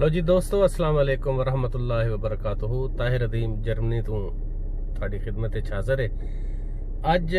ਲੋ ਜੀ ਦੋਸਤੋ, अस्सलाम वालेकुम वरहमतुल्लाहि वबरकातुहू। ताहिर अदीम जर्मनी ਤੋਂ ਤੁਹਾਡੀ ਖਿਦਮਤ ਵਿੱਚ ਹਾਜ਼ਰ ਹੈ। ਅੱਜ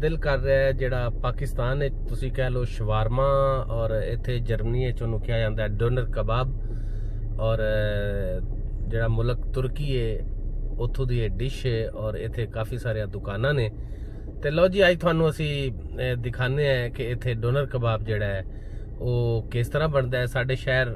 ਦਿਲ ਕਰ ਰਿਹਾ ਹੈ ਜਿਹੜਾ ਪਾਕਿਸਤਾਨ ਵਿੱਚ ਤੁਸੀਂ ਕਹਿ ਲਓ ਸ਼ਵਾਰਮਾ, ਔਰ ਇੱਥੇ ਜਰਮਨੀ ਵਿੱਚ ਉਹਨੂੰ ਕਿਹਾ ਜਾਂਦਾ ਹੈ ਡੋਨਰ ਕਬਾਬ, ਔਰ ਜਿਹੜਾ ਮੁਲਕ ਤੁਰਕੀ ਹੈ ਉੱਥੋਂ ਦੀ ਇਹ ਡਿਸ਼ ਹੈ, ਔਰ ਇੱਥੇ ਕਾਫੀ ਸਾਰੀਆਂ ਦੁਕਾਨਾਂ ਨੇ। ਤੇ ਲੋ ਜੀ ਅੱਜ ਤੁਹਾਨੂੰ ਅਸੀਂ ਦਿਖਾਉਂਦੇ ਹਾਂ ਕਿ ਇੱਥੇ ਡੋਨਰ ਕਬਾਬ ਜਿਹੜਾ ਹੈ ਉਹ ਕਿਸ ਤਰ੍ਹਾਂ ਬਣਦਾ ਹੈ। ਸਾਡੇ ਸ਼ਹਿਰ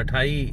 28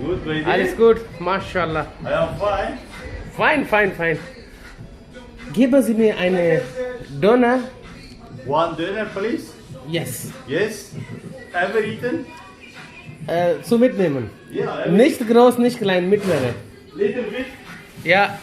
Gut, bei dir? Alles gut? Mashallah. Ja, fein. Fein. Geben Sie mir eine Döner? One dinner, please. Yes. Yes. Ever eaten? Zum Mitnehmen. Yeah, Nicht groß, nicht klein, mittlere. little bit. Ja,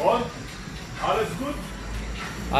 Und? Alles gut?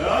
Ja?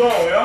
go, ja?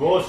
Gosh,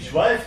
Ich weiß,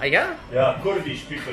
Gosh. ja Ja, Kurdisch, bitte.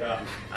Ja.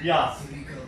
Piaz.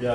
Ja,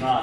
Nan.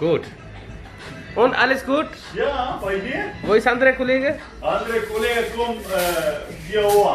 gut und alles gut? Ja, bei dir? Wo ist andere Kollege? Andere Kollege kommt 4 Uhr.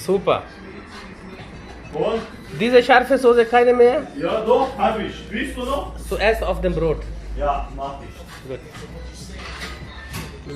super۔ Und? Diese scharfe Soße keine mehr? Ja, doch, hab ich. Willst du noch? Zuerst auf dem Brot. Ja, mach ich. Gut.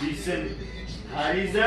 Bisschen Harise.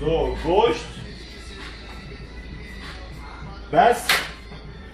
So, Gurst. Bess.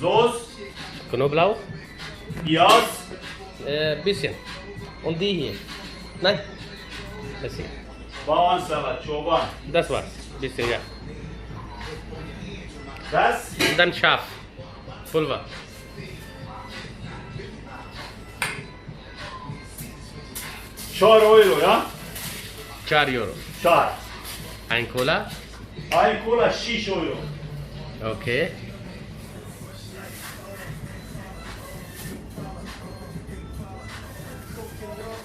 Soße. Knoblauch? Piaz. Bisschen. Und die hier? Nein? Das hier. Bauernsalat, Çoban. Das war's. Bisschen, ja. Bess. Und dann scharf. Pulver. €4, ja? 4 Euro. Çar. Ein Cola? Ein Cola, €6. Okay.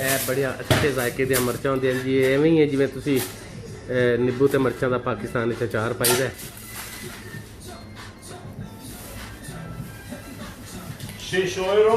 ਇਹ ਬੜੀਆਂ ਅੱਛੇ ਜ਼ਾਇਕੇ ਦੀਆਂ ਮਿਰਚਾਂ ਹੁੰਦੀਆਂ ਜੀ. ਐਵੇਂ ਹੀ ਹੈ ਜਿਵੇਂ ਤੁਸੀਂ ਨਿੰਬੂ ਤੇ ਮਿਰਚਾਂ ਦਾ ਪਾਕਿਸਤਾਨ ਵਿੱਚ ਅਚਾਰ ਪਾਈਦਾ. 6 euro.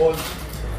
Und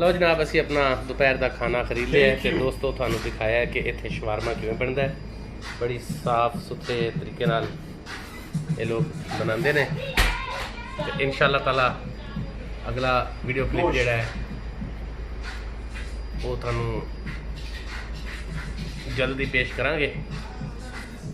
ਲਓ ਜਨਾਬ ਅਸੀਂ ਆਪਣਾ ਦੁਪਹਿਰ ਦਾ ਖਾਣਾ ਖਰੀਦ ਲਿਆ ਹੈ ਤੇ Thank you. ਦੋਸਤੋ ਤੁਹਾਨੂੰ ਦਿਖਾਇਆ ਹੈ ਕਿ ਇੱਥੇ ਸ਼ਵਾਰਮਾ ਕਿਵੇਂ ਬਣਦਾ ਹੈ. ਬੜੀ ਸਾਫ਼ ਸੁਥਰੇ ਤਰੀਕੇ ਨਾਲ ਇਹ ਲੋਕ ਬਣਾਉਂਦੇ ਨੇ ਤੇ ਇਨਸ਼ਾਅੱਲਾ ਤਾਲਾ ਅਗਲਾ ਵੀਡੀਓ ਕਲਿੱਪ ਗੋਸ਼ਤ। ਜਿਹੜਾ ਹੈ ਉਹ ਤੁਹਾਨੂੰ ਜਲਦੀ ਪੇਸ਼ ਕਰਾਂਗੇ.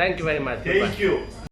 Thank you very much. Thank you.